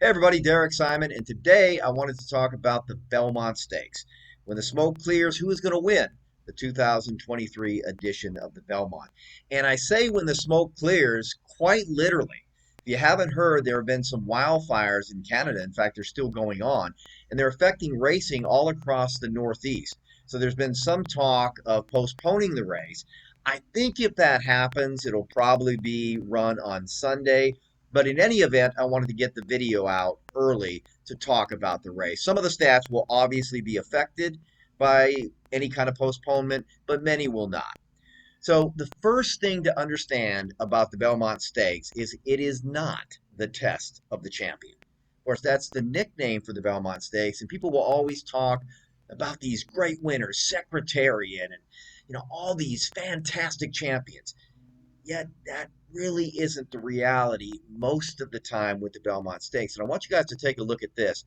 Hey everybody, Derek Simon, and today I wanted to talk about the Belmont Stakes. When the smoke clears, who is going to win the 2023 edition of the Belmont? And I say when the smoke clears, quite literally. If you haven't heard, there have been some wildfires in Canada. In fact, they're still going on, and they're affecting racing all across the Northeast. So there's been some talk of postponing the race. I think if that happens, it'll probably be run on Sunday, but in any event, I wanted to get the video out early to talk about the race. Some of the stats will obviously be affected by any kind of postponement, but many will not. So, the first thing to understand about the Belmont Stakes is it is not the test of the champion. Of course, that's the nickname for the Belmont Stakes, and people will always talk about these great winners, Secretariat, and all these fantastic champions. Yet that really isn't the reality most of the time with the Belmont Stakes. And I want you guys to take a look at this.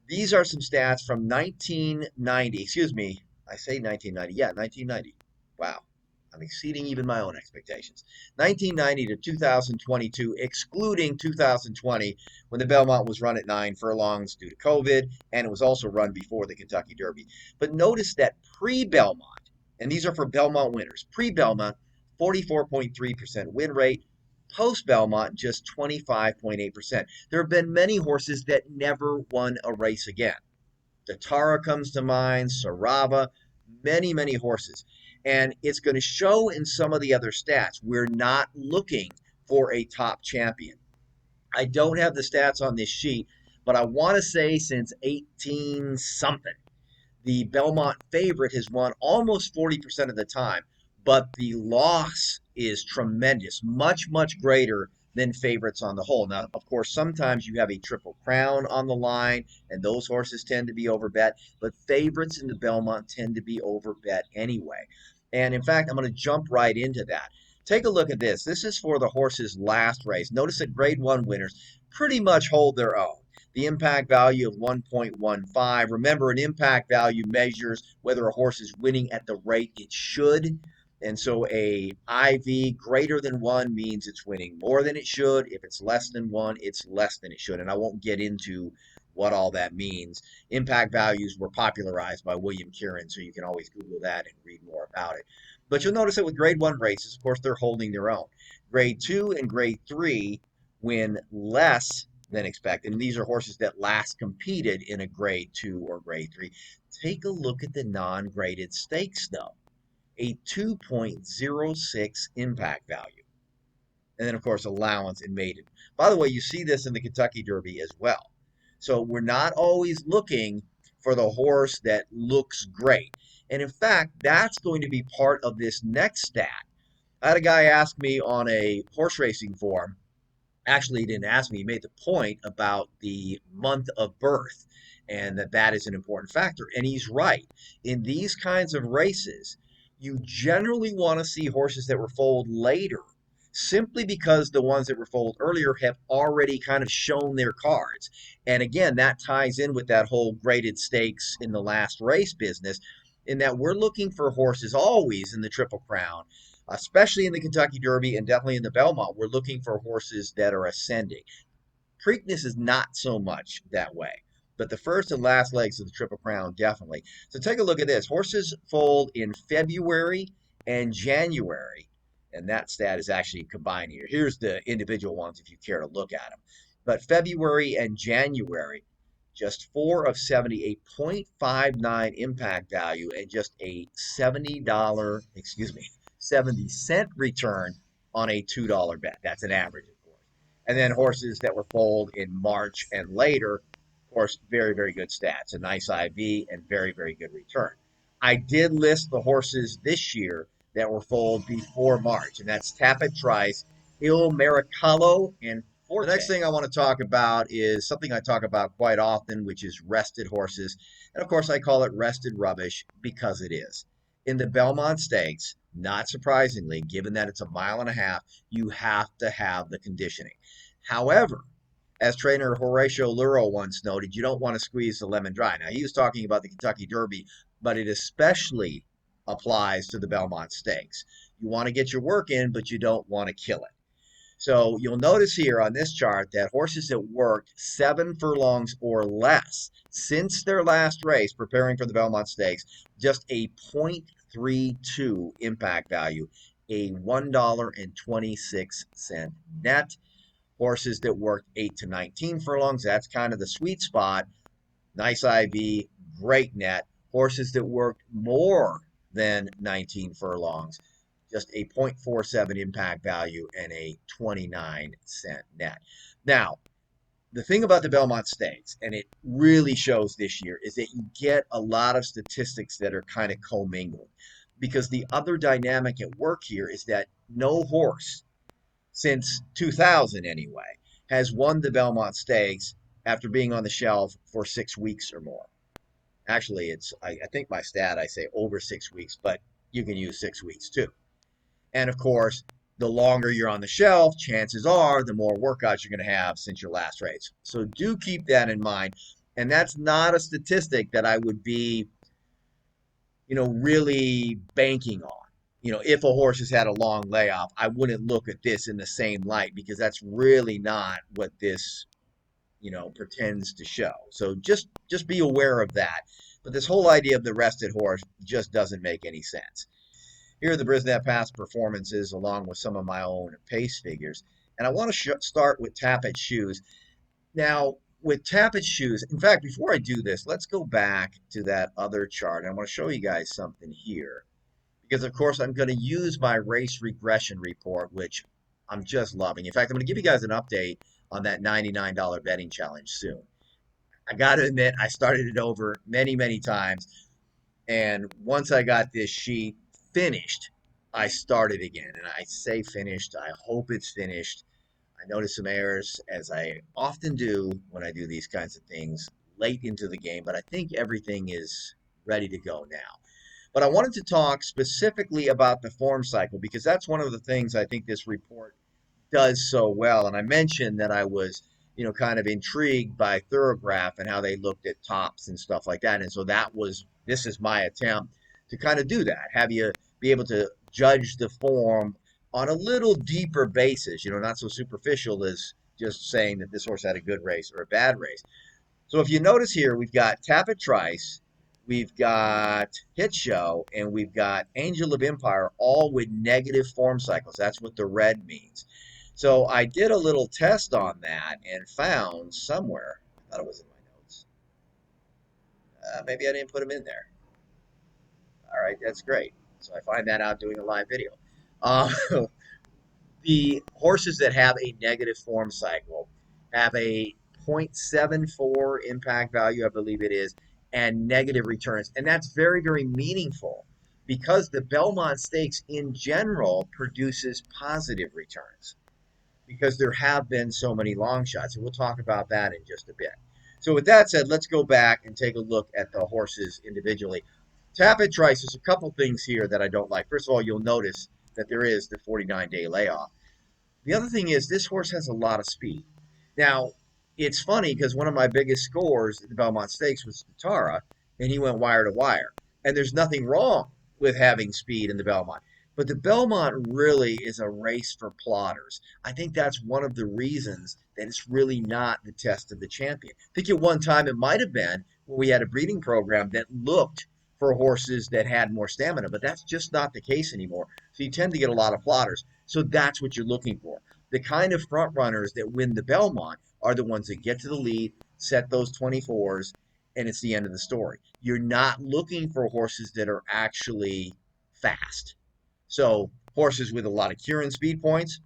These are some stats from 1990. Excuse me, I say 1990. Yeah, 1990. Wow, I'm exceeding even my own expectations. 1990 to 2022, excluding 2020, when the Belmont was run at 9 furlongs due to COVID, and it was also run before the Kentucky Derby. But notice that pre-Belmont, and these are for Belmont winners, pre-Belmont, 44.3% win rate. Post Belmont, just 25.8%. There have been many horses that never won a race again. The Tara comes to mind, Sarava, many horses. And it's going to show in some of the other stats. We're not looking for a top champion. I don't have the stats on this sheet, but I want to say since 18 something, the Belmont favorite has won almost 40% of the time, but the loss is tremendous, much greater than favorites on the whole. Now, of course, sometimes you have a Triple Crown on the line, and those horses tend to be overbet, but favorites in the Belmont tend to be overbet anyway. And in fact, I'm going to jump right into that. Take a look at this. This is for the horse's last race. Notice that Grade 1 winners pretty much hold their own. The impact value of 1.15. Remember, an impact value measures whether a horse is winning at the rate it should. And so a IV greater than 1 means it's winning more than it should. If it's less than 1, it's less than it should. And I won't get into what all that means. Impact values were popularized by William Kieran, so you can always Google that and read more about it. But you'll notice that with Grade 1 races, of course, they're holding their own. Grade 2 and Grade 3 win less than expected. And these are horses that last competed in a Grade 2 or Grade 3. Take a look at the non-graded stakes, though. A 2.06 impact value. And then, of course, allowance and maiden. By the way, you see this in the Kentucky Derby as well. So we're not always looking for the horse that looks great. And in fact, that's going to be part of this next stat. I had a guy ask me on a horse racing forum. Actually, he didn't ask me. He made the point about the month of birth and that is an important factor. And he's right. In these kinds of races, you generally want to see horses that were foaled later, simply because the ones that were foaled earlier have already kind of shown their cards. And again, that ties in with that whole graded stakes in the last race business, in that we're looking for horses always in the Triple Crown, especially in the Kentucky Derby and definitely in the Belmont. We're looking for horses that are ascending. Preakness is not so much that way, but the first and last legs of the Triple Crown, definitely. So take a look at this. Horses fold in February and January, and that stat is actually combined here. Here's the individual ones if you care to look at them. But February and January, just 4 of 70, a 0.59 impact value, and just a $70, 70-cent return on a $2 bet. That's an average, of course. And then horses that were foaled in March and later, of course, very good stats, a nice IV and very good return. I did list the horses this year that were foaled before March, and that's Tapit Trice, Il Maricalo, and Forte. The next thing I want to talk about is something I talk about quite often, which is rested horses. And of course, I call it rested rubbish because it is. In the Belmont Stakes, not surprisingly, given that it's a mile and a half, you have to have the conditioning. However, as trainer Horatio Luro once noted, you don't want to squeeze the lemon dry. Now, he was talking about the Kentucky Derby, but it especially applies to the Belmont Stakes. You want to get your work in, but you don't want to kill it. So you'll notice here on this chart that horses that worked 7 furlongs or less since their last race preparing for the Belmont Stakes, just a 0.32 impact value, a $1.26 net. Horses that worked 8 to 19 furlongs, that's kind of the sweet spot. Nice IV, great net. Horses that worked more than 19 furlongs, just a 0.47 impact value and a 29-cent net. Now, the thing about the Belmont Stakes, and it really shows this year, is that you get a lot of statistics that are kind of commingled. Because the other dynamic at work here is that no horse, since 2000 anyway, has won the Belmont Stakes after being on the shelf for 6 weeks or more. Actually, I think my stat, I say over 6 weeks, but you can use 6 weeks too. And of course, the longer you're on the shelf, chances are the more workouts you're going to have since your last race. So do keep that in mind. And that's not a statistic that I would be, really banking on. If a horse has had a long layoff, I wouldn't look at this in the same light because that's really not what this, pretends to show. So just be aware of that. But this whole idea of the rested horse just doesn't make any sense. Here are the Brisnet past performances along with some of my own pace figures. And I want to start with Tappet Shoes. Now, with Tappet Shoes, in fact, before I do this, let's go back to that other chart. And I want to show you guys something here. Because, of course, I'm going to use my race regression report, which I'm just loving. In fact, I'm going to give you guys an update on that $99 betting challenge soon. I got to admit, I started it over many, many times. And once I got this sheet finished, I started again. And I say finished, I hope it's finished. I noticed some errors, as I often do when I do these kinds of things late into the game, but I think everything is ready to go now. But I wanted to talk specifically about the form cycle because that's one of the things I think this report does so well. And I mentioned that I was, kind of intrigued by Thoroughgraph and how they looked at tops and stuff like that. And so this is my attempt to kind of do that, have you be able to judge the form on a little deeper basis, not so superficial as just saying that this horse had a good race or a bad race. So if you notice here, we've got Tappet Trice, we've got Hit Show, and we've got Angel of Empire, all with negative form cycles. That's what the red means. So I did a little test on that and found somewhere, I thought it was in my notes. Maybe I didn't put them in there. All right, that's great. So I find that out doing a live video. The horses that have a negative form cycle have a 0.74 impact value, I believe it is, and negative returns. And that's very, very meaningful because the Belmont Stakes in general produces positive returns because there have been so many long shots. And we'll talk about that in just a bit. So with that said, let's go back and take a look at the horses individually. Tappet Trice, there's a couple things here that I don't like. First of all, you'll notice that there is the 49-day layoff. The other thing is this horse has a lot of speed. Now, it's funny because one of my biggest scores at the Belmont Stakes was Tara, and he went wire to wire. And there's nothing wrong with having speed in the Belmont. But the Belmont really is a race for plotters. I think that's one of the reasons that it's really not the test of the champion. I think at one time it might have been when we had a breeding program that looked for horses that had more stamina, but that's just not the case anymore. So you tend to get a lot of plotters. So that's what you're looking for. The kind of front runners that win the Belmont are the ones that get to the lead, set those 24s, and it's the end of the story. You're not looking for horses that are actually fast. So horses with a lot of Kieran speed points,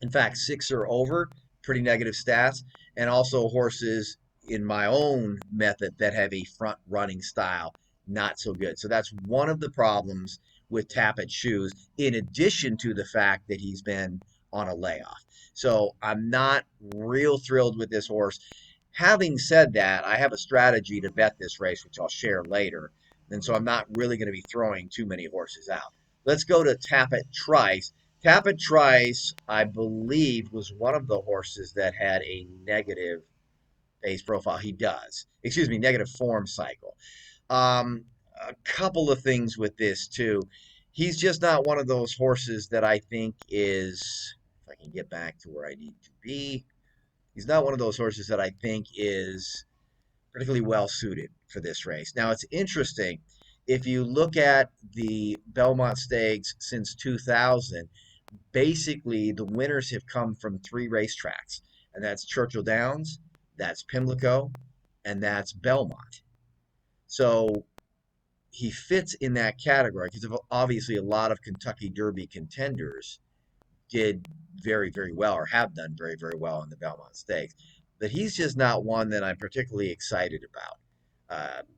in fact, 6 or over, pretty negative stats, and also horses in my own method that have a front running style, not so good. So that's one of the problems with Tappet Shoes, in addition to the fact that he's been on a layoff. So I'm not real thrilled with this horse. Having said that, I have a strategy to bet this race, which I'll share later. And so I'm not really going to be throwing too many horses out. Let's go to Tappet Trice. Tappet Trice, I believe, was one of the horses that had a negative base profile. He does. Excuse me, negative form cycle. A couple of things with this, too. He's just not one of those horses that I think is, if I can get back to where I need to be. He's not one of those horses that I think is particularly well suited for this race. Now, it's interesting. If you look at the Belmont Stakes since 2000, basically the winners have come from three racetracks, and that's Churchill Downs, that's Pimlico, and that's Belmont. So he fits in that category because obviously a lot of Kentucky Derby contenders did very, very well or have done very, very well in the Belmont Stakes. But he's just not one that I'm particularly excited about.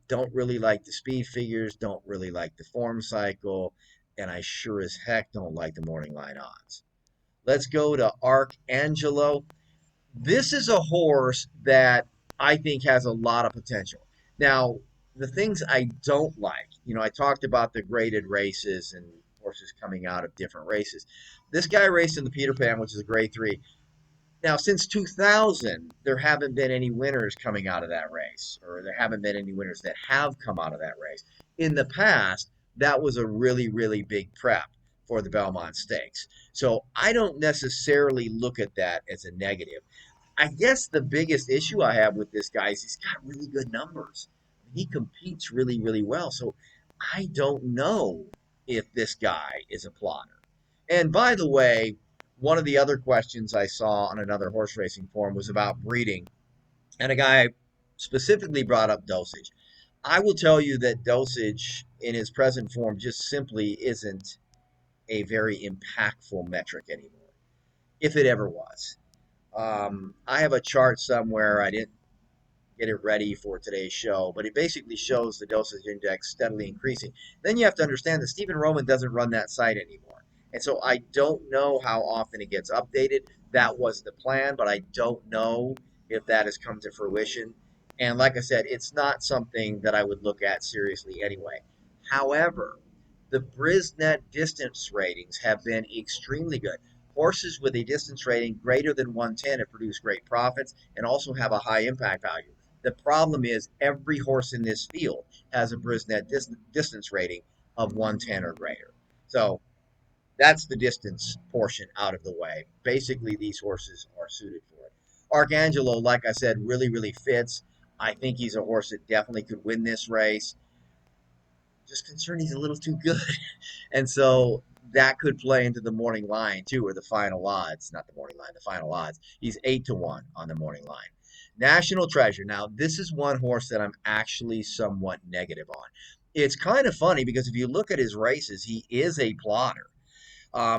Don't really like the speed figures, don't really like the form cycle, and I sure as heck don't like the morning line odds. Let's go to Arcangelo. This is a horse that I think has a lot of potential. Now, the things I don't like, I talked about the graded races and horses coming out of different races. This guy raced in the Peter Pan, which is a grade 3. Now, since 2000, there haven't been any winners coming out of that race, or there haven't been any winners that have come out of that race. In the past, that was a really, really big prep for the Belmont Stakes. So I don't necessarily look at that as a negative. I guess the biggest issue I have with this guy is he's got really good numbers. He competes really, really well. So I don't know if this guy is a plotter. And by the way, one of the other questions I saw on another horse racing forum was about breeding, and a guy specifically brought up dosage. I will tell you that dosage in its present form just simply isn't a very impactful metric anymore, if it ever was. I have a chart somewhere. I didn't get it ready for today's show, but it basically shows the dosage index steadily increasing. Then you have to understand that Stephen Roman doesn't run that site anymore. And so I don't know how often it gets updated. That was the plan, but I don't know if that has come to fruition. And like I said, it's not something that I would look at seriously anyway. However, the Brisnet distance ratings have been extremely good. Horses with a distance rating greater than 110 have produced great profits and also have a high impact value. The problem is every horse in this field has a Brisnet distance rating of 110 or greater. So that's the distance portion out of the way. Basically, these horses are suited for it. Arcangelo, like I said, really, really fits. I think he's a horse that definitely could win this race. Just concerned he's a little too good. And so that could play into the morning line too, or the final odds. Not the morning line, the final odds. He's 8-1 on the morning line. National Treasure. Now, this is one horse that I'm actually somewhat negative on. It's kind of funny because if you look at his races, he is a plotter.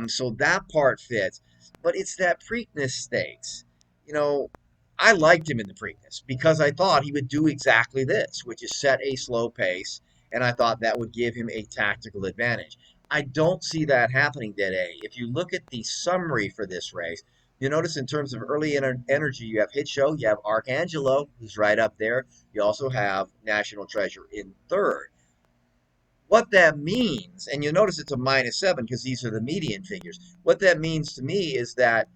So that part fits. But it's that Preakness Stakes. You know, I liked him in the Preakness because I thought he would do exactly this, which is set a slow pace, and I thought that would give him a tactical advantage. I don't see that happening today. If you look at the summary for this race, you notice in terms of early energy, you have Hit Show, you have Arcangelo, who's right up there. You also have National Treasure in third. What that means, and you'll notice it's a -7 because these are the median figures. What that means to me is that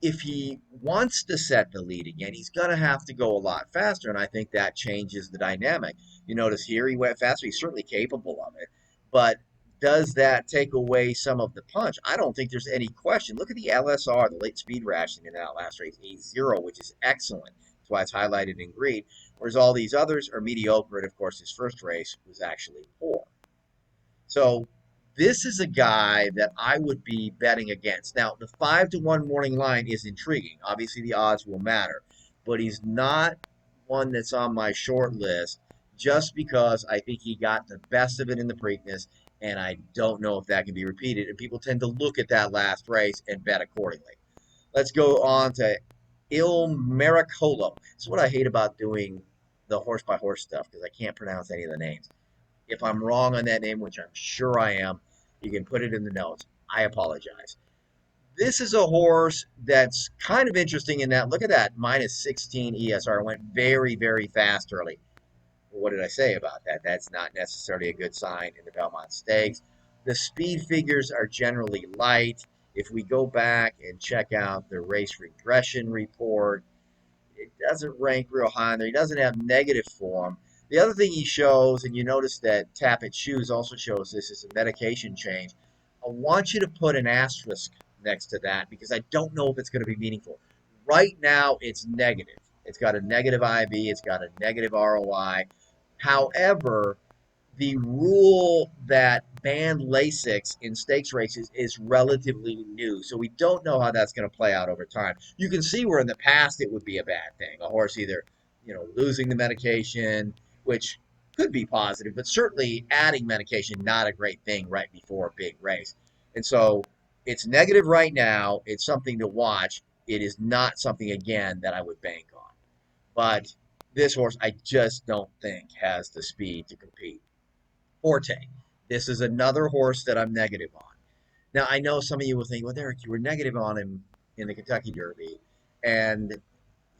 if he wants to set the lead again, he's going to have to go a lot faster, and I think that changes the dynamic. You notice here he went faster. He's certainly capable of it, but does that take away some of the punch? I don't think there's any question. Look at the LSR, the late speed rationing in that last race, 8-0, which is excellent. That's why it's highlighted in green, whereas all these others are mediocre, and of course his first race was actually poor. So this is a guy that I would be betting against. Now, the 5-1 morning line is intriguing. Obviously, the odds will matter, but he's not one that's on my short list just because I think he got the best of it in the Preakness, and I don't know if that can be repeated. And people tend to look at that last race and bet accordingly. Let's go on to Il Miracolo. This is what I hate about doing the horse by horse stuff because I can't pronounce any of the names. If I'm wrong on that name, which I'm sure I am, you can put it in the notes. I apologize. This is a horse that's kind of interesting in that, look at that, -16 ESR. It went very, very fast early. Well, what did I say about that? That's not necessarily a good sign in the Belmont Stakes. The speed figures are generally light. If we go back and check out the race regression report, it doesn't rank real high in there. He doesn't have negative form. The other thing he shows, and you notice that Tap It Shoes also shows this, is a medication change. I want you to put an asterisk next to that because I don't know if it's going to be meaningful. Right now, it's negative. It's got a negative IV, it's got a negative ROI. However, the rule that banned Lasix in stakes races is relatively new, so we don't know how that's going to play out over time. You can see where in the past it would be a bad thing. A horse either, losing the medication, which could be positive, but certainly adding medication not a great thing right before a big race. And so it's negative right now. It's something to watch. It is not something again that I would bank on. But this horse, I just don't think has the speed to compete. Forte. This is another horse that I'm negative on. Now, I know some of you will think, well, Derek, you were negative on him in the Kentucky Derby. And,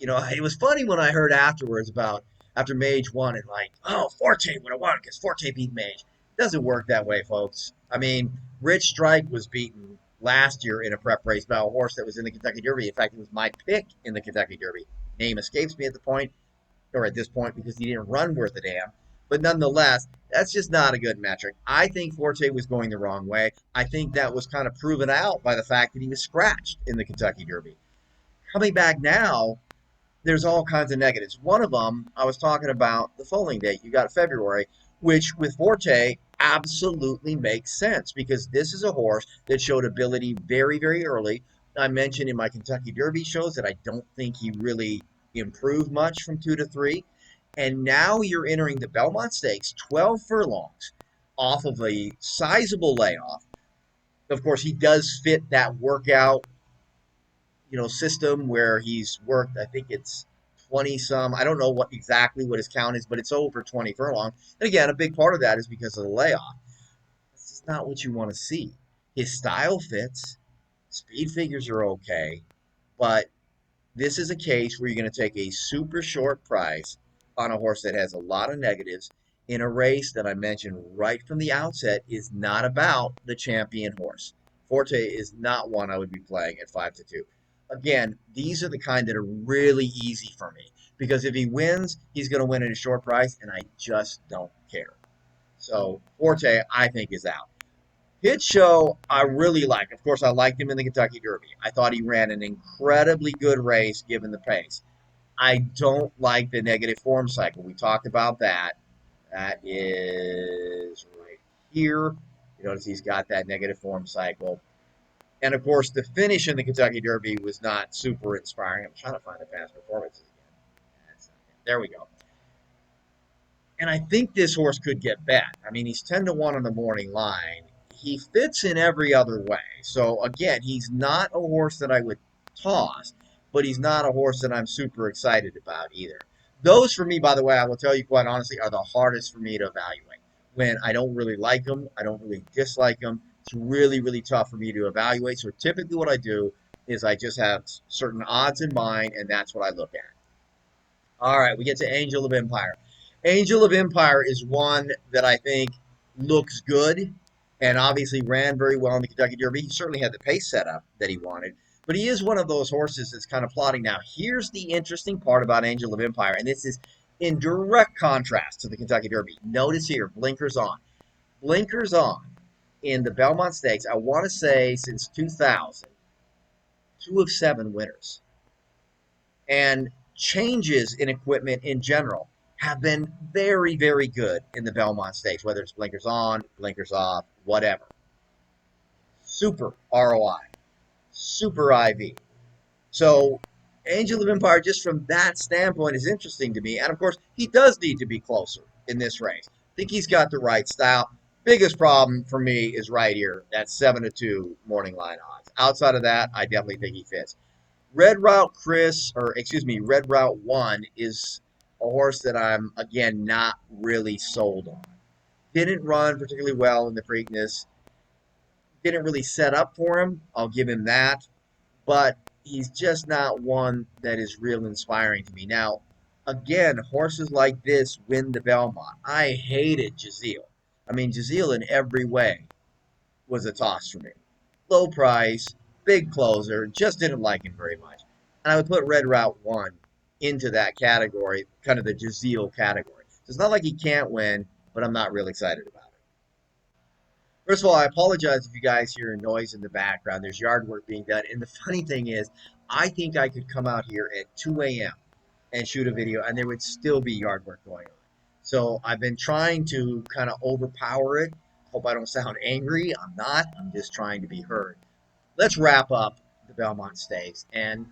it was funny when I heard afterwards about after Mage won and like, oh, Forte would have won because Forte beat Mage. It doesn't work that way, folks. I mean, Rich Strike was beaten last year in a prep race by a horse that was in the Kentucky Derby. In fact, it was my pick in the Kentucky Derby. Name escapes me at this point because he didn't run worth a damn. But nonetheless, that's just not a good metric. I think Forte was going the wrong way. I think that was kind of proven out by the fact that he was scratched in the Kentucky Derby. Coming back now, there's all kinds of negatives. One of them, I was talking about the foaling date. You got February, which with Forte absolutely makes sense because this is a horse that showed ability very, very early. I mentioned in my Kentucky Derby shows that I don't think he really improved much from 2 to 3. And now you're entering the Belmont Stakes, 12 furlongs off of a sizable layoff. Of course, he does fit that workout system where he's worked, I think it's 20 some. I don't know what his count is, but it's over 20 furlong. And again, a big part of that is because of the layoff. This is not what you want to see. His style fits, speed figures are okay, but this is a case where you're going to take a super short price on a horse that has a lot of negatives in a race that I mentioned right from the outset is not about the champion horse. Forte is not one I would be playing at 5 to 2. Again, these are the kind that are really easy for me because if he wins, he's going to win at a short price, and I just don't care. So Forte, I think, is out. Hit Show, I really like. Of course, I liked him in the Kentucky Derby. I thought he ran an incredibly good race given the pace. I don't like the negative form cycle. We talked about that. That is right here. You notice he's got that negative form cycle. And of course, the finish in the Kentucky Derby was not super inspiring. I'm trying to find the past performances again. There we go. And I think this horse could get bet. I mean, he's 10 to 1 on the morning line. He fits in every other way. So again, he's not a horse that I would toss, but he's not a horse that I'm super excited about either. Those for me, by the way, I will tell you quite honestly, are the hardest for me to evaluate. When I don't really like them, I don't really dislike them. It's really, really tough for me to evaluate. So typically what I do is I just have certain odds in mind, and that's what I look at. All right, we get to Angel of Empire. Angel of Empire is one that I think looks good and obviously ran very well in the Kentucky Derby. He certainly had the pace setup that he wanted, but he is one of those horses that's kind of plodding. Now, here's the interesting part about Angel of Empire, and this is in direct contrast to the Kentucky Derby. Notice here, blinkers on. Blinkers on in the Belmont Stakes, I want to say since 2000, 2 of 7 winners. And changes in equipment in general have been very, very good in the Belmont Stakes, whether it's blinkers on, blinkers off, whatever. Super ROI, super IV. So Angel of Empire, just from that standpoint, is interesting to me. And of course, he does need to be closer in this race. I think he's got the right style. Biggest problem for me is right here, that 7 to 2 morning line odds. Outside of that, I definitely think he fits. Red Route Red Route 1 is a horse that I'm, again, not really sold on. Didn't run particularly well in the Preakness. Didn't really set up for him. I'll give him that. But he's just not one that is real inspiring to me. Now, again, horses like this win the Belmont. I hated Jazeel. I mean, Jazeel in every way was a toss for me. Low price, big closer, just didn't like him very much. And I would put Red Route 1 into that category, kind of the Jazeel category. So it's not like he can't win, but I'm not real excited about it. First of all, I apologize if you guys hear noise in the background. There's yard work being done. And the funny thing is, I think I could come out here at 2 a.m. and shoot a video, and there would still be yard work going on. So I've been trying to kind of overpower it. Hope I don't sound angry. I'm not. I'm just trying to be heard. Let's wrap up the Belmont Stakes. And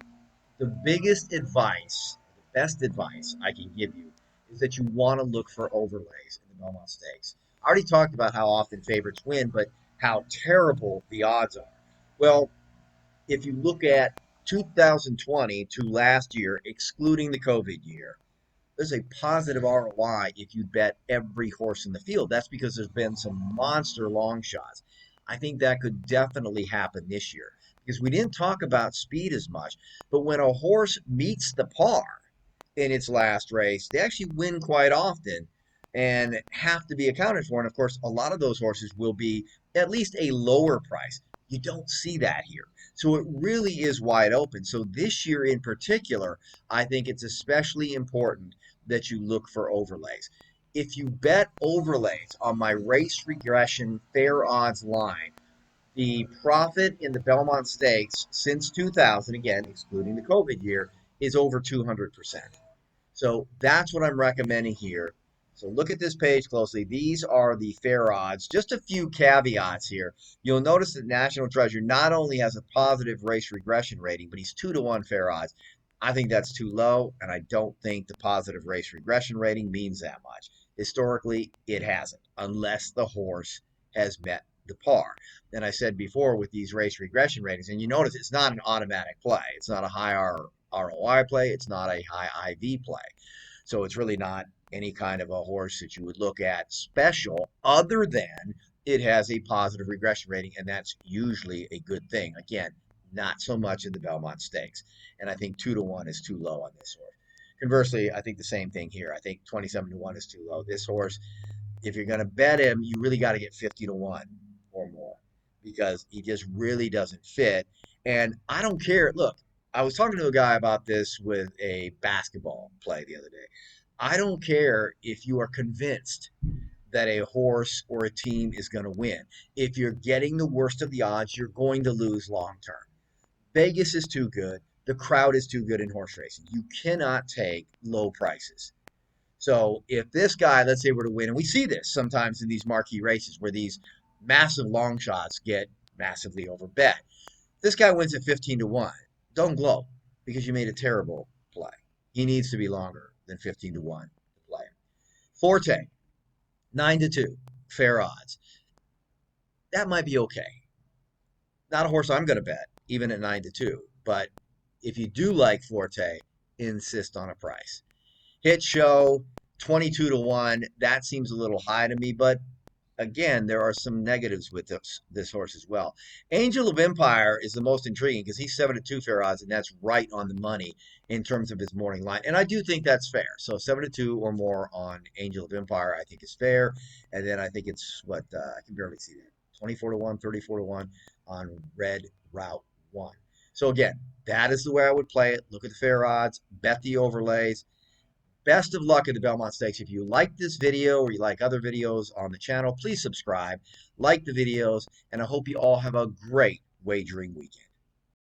the biggest advice, the best advice I can give you is that you want to look for overlays in the Belmont Stakes. I already talked about how often favorites win, but how terrible the odds are. Well, if you look at 2020 to last year, excluding the COVID year, there's a positive ROI if you bet every horse in the field. That's because there's been some monster long shots. I think that could definitely happen this year because we didn't talk about speed as much, but when a horse meets the par in its last race, they actually win quite often and have to be accounted for. And of course, a lot of those horses will be at least a lower price. You don't see that here. So it really is wide open. So this year in particular, I think it's especially important that you look for overlays. If you bet overlays on my race regression fair odds line, the profit in the Belmont Stakes since 2000, again, excluding the COVID year, is over 200%. So that's what I'm recommending here. So look at this page closely. These are the fair odds. Just a few caveats here. You'll notice that National Treasure not only has a positive race regression rating, but he's 2-to-1 fair odds. I think that's too low, and I don't think the positive race regression rating means that much. Historically, it hasn't, unless the horse has met the par. And I said before with these race regression ratings, and you notice it's not an automatic play. It's not a high ROI play. It's not a high IV play. So it's really not any kind of a horse that you would look at special other than it has a positive regression rating, and that's usually a good thing. Again, not so much in the Belmont Stakes. And I think 2-to-1 is too low on this horse. Conversely, I think the same thing here. I think 27-to-1 is too low. This horse, if you're going to bet him, you really got to get 50-to-1 or more because he just really doesn't fit. And I don't care. Look, I was talking to a guy about this with a basketball play the other day. I don't care if you are convinced that a horse or a team is going to win. If you're getting the worst of the odds, you're going to lose long term. Vegas is too good. The crowd is too good in horse racing. You cannot take low prices. So if this guy, let's say, were to win, and we see this sometimes in these marquee races where these massive long shots get massively overbet. This guy wins at 15-to-1. Don't gloat because you made a terrible play. He needs to be longer than 15-to-1 to play. Forte, 9-to-2, fair odds. That might be okay. Not a horse I'm going to bet, even at 9-to-2. But if you do like Forte, insist on a price. Hit Show, 22-to-1. That seems a little high to me, but again, there are some negatives with this horse as well. Angel of Empire is the most intriguing because he's 7-to-2 fair odds, and that's right on the money in terms of his morning line. And I do think that's fair. So 7-to-2 or more on Angel of Empire, I think is fair. And then I think it's what I can barely see that 24-to-1, 34-to-1 on Red Route 1. So again, that is the way I would play it. Look at the fair odds, bet the overlays. Best of luck at the Belmont Stakes. If you like this video or you like other videos on the channel, please subscribe, like the videos, and I hope you all have a great wagering weekend.